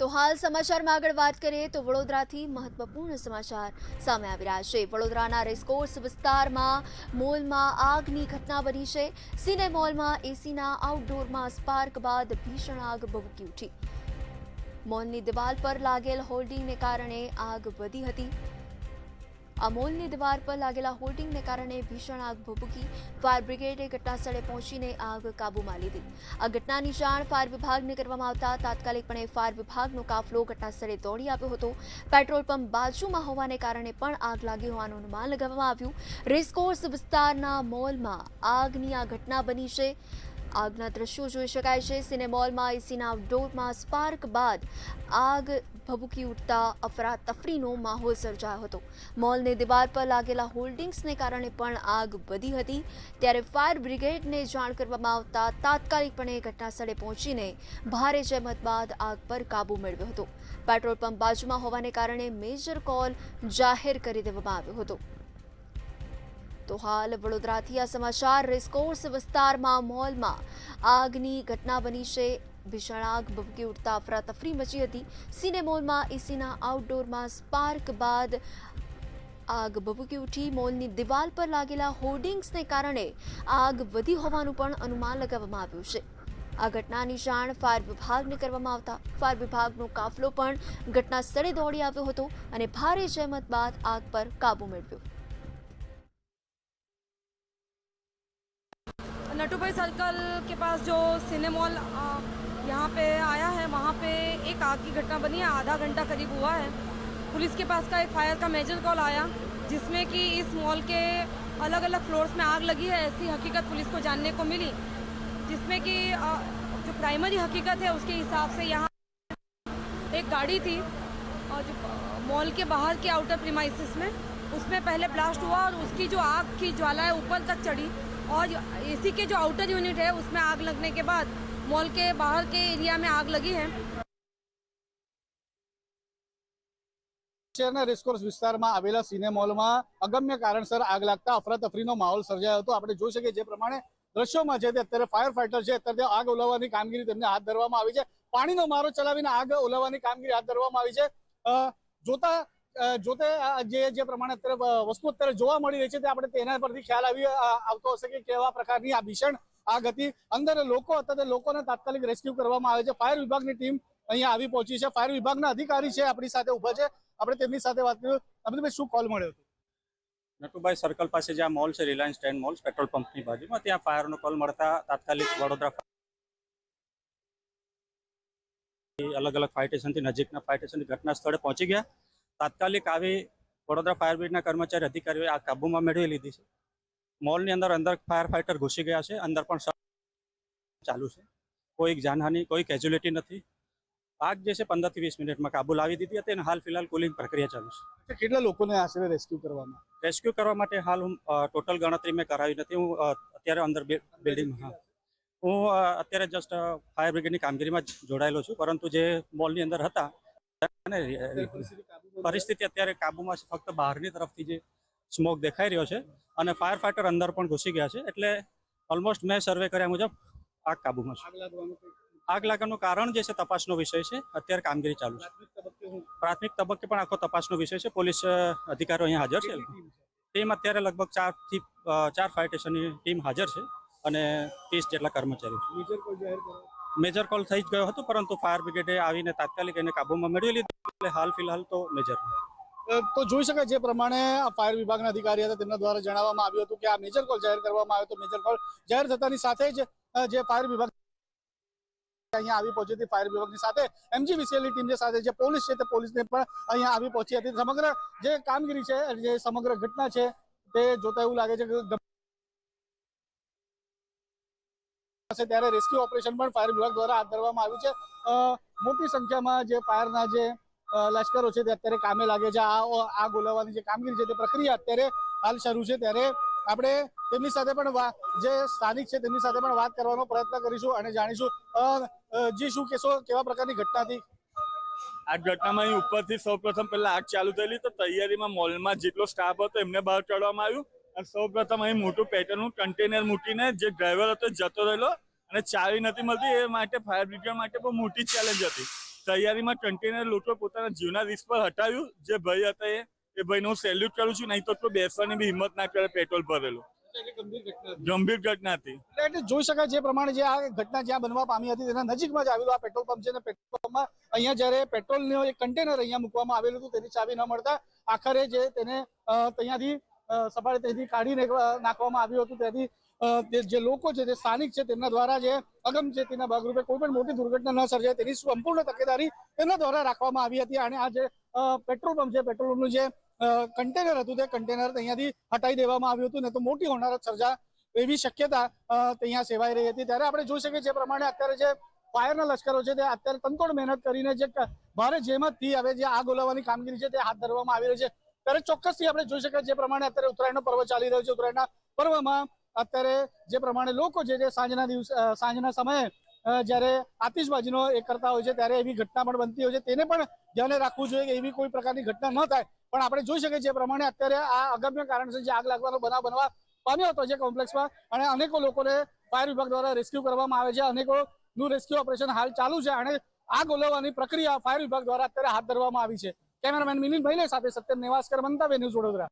તો હાલ સમાચારમાં આગળ વાત કરીએ તો વડોદરાથી મહત્વપૂર્ણ સમાચાર સામે આવી રહ્યા છે। વડોદરાના રેસકોર્સ વિસ્તારમાં મોલમાં આગની ઘટના બની છે। સિને મોલમાં એસીના આઉટડોરમાં સ્પાર્ક બાદ ભીષણ આગ ભભૂકી ઉઠી। મોલની દિવાલ પર લાગેલ હોર્ડિંગને કારણે આગ વધી હતી। આ મોલની દિવાલ પર લાગેલા હોર્ડિંગને કારણે ભીષણ આગ ભભૂકી। ફાયર બ્રિગેડે ઘટનાસ્થળે પહોંચીને આગ કાબૂમાં લીધી। આ ઘટનાની જાણ ફાયર વિભાગને કરવામાં આવતા તાત્કાલિકપણે ફાયર વિભાગનો કાફલો ઘટનાસ્થળે દોડી આવ્યો હતો। પેટ્રોલ પંપ બાજુમાં હોવાને કારણે પણ આગ લાગી હોવાનું અનુમાન લગાવવામાં આવ્યું। રેસકોર્સ વિસ્તારના મોલમાં આગની આ ઘટના બની છે। આગના દ્રશ્યો જોઈ શકાય છે। સિને મોલમાં એસીના આઉટડોરમાં સ્પાર્ક બાદ આગ ભભૂકી ઉઠતા અફરાતફરીનો માહોલ સર્જાયો હતો। મોલની દિવાલ પર લાગેલા હોર્ડિંગ્સને કારણે પણ આગ વધી હતી। ત્યારે ફાયર બ્રિગેડને જાણ કરવામાં આવતા તાત્કાલિકપણે ઘટનાસ્થળે પહોંચીને ભારે જહેમત બાદ આગ પર કાબૂ મેળવ્યો હતો। પેટ્રોલ પંપ બાજુમાં હોવાને કારણે મેજર કોલ જાહેર કરી દેવામાં આવ્યો હતો। તો હાલ વડોદરાથી આ સમાચાર। રેસકોર્સ વિસ્તારમાં મોલમાં આગની ઘટના બની છે। ભીષણ આગ ભભૂકી ઉઠતા અફરાતફરી મચી હતી। સિને મોલમાં એસીના આઉટડોરમાં સ્પાર્ક બાદ આગ ભભૂકી ઉઠી। મોલની દિવાલ પર લાગેલા હોર્ડિંગ્સને કારણે આગ વધી હોવાનું પણ અનુમાન લગાવવામાં આવ્યું છે। આ ઘટનાની જાણ ફાયર વિભાગને કરવામાં આવતા ફાયર વિભાગનો કાફલો પણ ઘટના સ્થળે દોડી આવ્યો હતો અને ભારે જહેમત બાદ આગ પર કાબૂ મેળવ્યો। नटू भाई सर्कल के पास जो सिने मॉल यहाँ पे आया है, वहाँ पे एक आग की घटना बनी है। आधा घंटा करीब हुआ है। पुलिस के पास का एक फायर का मेजर कॉल आया, जिसमें कि इस मॉल के अलग अलग फ्लोर्स में आग लगी है, ऐसी हकीकत पुलिस को जानने को मिली। जिसमें कि जो प्राइमरी हकीकत है उसके हिसाब से यहाँ एक गाड़ी थी और जो मॉल के बाहर के आउटर प्रीमाइसिस में उसमें पहले ब्लास्ट हुआ और उसकी जो आग की ज्वाला है ऊपर तक चढ़ी और एसी के जो आउटर यूनिट है उसमें आग लगने के बाद मॉल के बाहर के एरिया में आग लगी है। શહેરના રેસકોર્સ વિસ્તારમાં આવેલા સિને મોલમાં અગમ્ય કારણસર આગ લાગતા અફરાતફરીનો માહોલ સર્જાયો હતો। આપણે જોઈ શકીએ જે પ્રમાણે દ્રશ્યોમાં છે તે અત્યારે ફાયર ફાઈટર છે, અત્યારે આગ ઓલવવાની કામગીરી તેમને હાથ ધરવામાં આવી છે। પાણીનો મારો ચલાવીને આગ ઓલવવાની કામગીરી હાથ ધરવામાં આવી છે। જોતે જે પ્રમાણે અત્યારે વસ્તુ અત્યારે જોવા મળી રહી છે તે આપણે તેના પરથી ખ્યાલ આવતો હશે કે કેવા પ્રકારની આ ભીષણ આગ હતી। અંદર લોકો હતા તે લોકોને તાત્કાલિક રેસ્ક્યુ કરવામાં આવે છે। ફાયર વિભાગની ટીમ અહીંયા આવી પહોંચી છે। ફાયર વિભાગના અધિકારી છે આપણી સાથે ઉભા છે, આપણે તેમની સાથે વાત કરીએ। અમિતભાઈ, શું કોલ મળ્યો હતો? નટુભાઈ સર્કલ પાસે જ્યાં મોલ છે, રિલાયન્સ 10 મોલ પેટ્રોલ પંપની બાજુમાં, ત્યાં ફાયરનો કોલ મળતા તાત્કાલિક વડોદરા અલગ અલગ ફાયર સ્ટેશનથી નજીકના ફાયર સ્ટેશનથી ઘટના સ્થળે પહોંચી ગયા। તાત્કાલિક આવી વડોદરા ફાયર બ્રિગેડના કર્મચારી અધિકારીઓએ આ કાબૂમાં મેળવી લીધી છે। મોલની અંદર ફાયર ફાઈટર ઘૂસી ગયા છે, અંદર પણ ચાલુ છે। કોઈ જાનહાની, કોઈ કેઝ્યુલિટી નથી। આગ જે છે 15 થી 20 મિનિટમાં કાબુ લાવી દીધી હતી અને હાલ ફિલહાલ કુલિંગ પ્રક્રિયા ચાલુ છે। કેટલા લોકોને આશરે રેસ્ક્યુ કરવામાં? રેસ્ક્યુ કરવા માટે હાલ હું ટોટલ ગણતરી મેં કરાવી નથી। હું અત્યારે અંદર બિલ્ડિંગમાં હું અત્યારે જસ્ટ ફાયર બ્રિગેડની કામગીરીમાં જોડાયેલો છું, પરંતુ જે મોલની અંદર હતા પરિસ્થિતિ અત્યારે કાબુમાં છે। ફક્ત બહારની તરફથી જે સ્મોક દેખાઈ રહ્યો છે અને ફાયર ફાઈટર અંદર પણ ઘૂસી ગયા છે, એટલે ઓલમોસ્ટ મેં સર્વે કર્યા મુજબ આગ કાબુમાં છે। આગ લાગવાનું કારણ જે છે તપાસનો વિષય છે, અત્યારે કામગીરી ચાલુ છે। પ્રાથમિક તબક્કે પણ આખો તપાસનો વિષય છે। પોલીસ અધિકારીઓ અહીંયા હાજર છે। ટીમ અત્યારે લગભગ 4 ફાયર સ્ટેશનની ટીમ હાજર છે અને 30 જેટલા કર્મચારીઓ। મેજર કોલ થઈ જ ગયો હતો, પરંતુ ફાયર બ્રિગેડે આવીને તાત્કાલિક એને કાબૂમાં મેળવી લીધું, એટલે હાલ ફિલહાલ તો મેજર। તો જોઈ શકાય જે પ્રમાણે ફાયર વિભાગના અધિકારી હતા તેમના દ્વારા જણાવવામાં આવ્યું હતું કે આ મેજર કોલ જાહેર કરવામાં આવ્યો હતો। મેજર કોલ જાહેર થતાની સાથે જ જે ફાયર વિભાગ અહીંયા આવી પહોંચી હતી, ફાયર વિભાગની સાથે MGVCLની ટીમ જે સાથે જે પોલીસ છે તે પોલીસને પણ અહીંયા આવી પહોંચી હતી। સમગ્ર જે કામગીરી છે, જે સમગ્ર ઘટના છે તે જોતા એવું લાગે છે કે ત્યારે રેસ્ક્યુ ઓપરેશન પણ ફાયર વિભાગ દ્વારા હાથ ધરવામાં આવ્યું છે। મોટી સંખ્યામાં જે ફાયરના જે લશ્કરો છે તે અત્યારે કામે લાગે છે। આગ ઓલવવાની જે કામગીરી છે તે પ્રક્રિયા અત્યારે હાલ શરૂ છે। ત્યારે આપણે તેમની સાથે પણ જે સ્થાનિક છે તેમની સાથે પણ વાત કરવાનો પ્રયત્ન કરીશું અને જાણીશું જી શું કહેશો, કેવા પ્રકારની ઘટના હતી? આ ઘટનામાં અહીં ઉપરથી સૌપ્રથમ પહેલા આગ ચાલુ થયેલી, તો તૈયારીમાં મોલમાં જેટલો સ્ટાફ હતો એમને બહાર કાઢવામાં આવ્યું અને સૌપ્રથમ અહીં મોટું પેટર્નનું કન્ટેનર મૂકીને જે ડ્રાઈવર હતો જતો રહેલો અને ચાવી નથી મળતી, એ માટે ફાયર બ્રિગેડ માટે બહુ મોટી ચેલેન્જ હતી। તૈયારીમાં કન્ટેનર લોકો પોતાના જીવના રિસ્ક પર હટાવ્યું. જે ભાઈ હતા એ ભાઈને હું સેલ્યુટ કરું છું. નહીં તો બેસવાની બી હિંમત ના કરે પેટ્રોલ ભરેલું. ગંભીર ઘટના હતી. એટલે જોઈ શકાય જે પ્રમાણે જે આ ઘટના જ્યાં બનવા પામી હતી તેના નજીકમાં જ આવેલું આ પેટ્રોલ પંપ છે અને પેટ્રોલ પંપમાં અહીંયા જ્યારે પેટ્રોલનું એક કન્ટેનર અહીંયા મૂકવામાં આવેલું હતું તેની ચાવી ન મળતા આખરે જે તેને ત્યાંથી સફાળી ત્યાંથી કાઢીને નાખવામાં આવ્યું હતું. ત્યાંથી જે લોકો છે તે સ્થાનિક છે તેમના દ્વારા જે અગમચેતીના ભાગરૂપે કોઈ પણ મોટી દુર્ઘટના ન સર્જાય તેની સંપૂર્ણ તકેદારી તેમના દ્વારા રાખવામાં આવી હતી. અને આ જે પેટ્રોલ પંપ છે પેટ્રોલ પંપનું જે કન્ટેનર હતું તે કન્ટેનર અહીંયાથી હટાવી દેવામાં આવ્યું હતું ને તો મોટી હોનારત સર્જા એવી શક્યતા અહીંયા સેવાઈ રહી હતી. ત્યારે આપણે જોઈ શકીએ જે પ્રમાણે અત્યારે જે ફાયરના લશ્કરો છે તે અત્યારે તનતોડ મહેનત કરીને જે ભારે જહેમતથી હવે જે આગ ઓલવવાની કામગીરી છે તે હાથ ધરવામાં આવી રહી છે. ત્યારે ચોક્કસથી આપણે જોઈ શકીએ જે પ્રમાણે અત્યારે ઉત્તરાયણનો પર્વ ચાલી રહ્યો છે. ઉત્તરાયણના પર્વમાં અત્યારે જે પ્રમાણે લોકો છે જે સાંજના સમયે જ્યારે આતિશબાજીનો એ કરતા હોય છે ત્યારે એવી ઘટના પણ બનતી હોય છે. તેને પણ ધ્યાને રાખવું જોઈએ કે એવી કોઈ પ્રકારની ઘટના ન થાય. પણ આપણે જોઈ શકીએ જે પ્રમાણે અત્યારે આ અગમ્ય કારણસર જે આગ લાગવાનો બનાવ બનવા પામ્યો હતો જે કોમ્પ્લેક્સમાં અને અનેકો લોકોને ફાયર વિભાગ દ્વારા રેસ્ક્યુ કરવામાં આવે છે. અનેકોનું રેસ્ક્યુ ઓપરેશન હાલ ચાલુ છે અને આગ ઓલવવાની પ્રક્રિયા ફાયર વિભાગ દ્વારા અત્યારે હાથ ધરવામાં આવી છે. કેમેરામેન મિલિંદ ભાઈલે સાથે સત્યમ નેવાસકર, મંતવ્ય ન્યૂઝ, વડોદરા.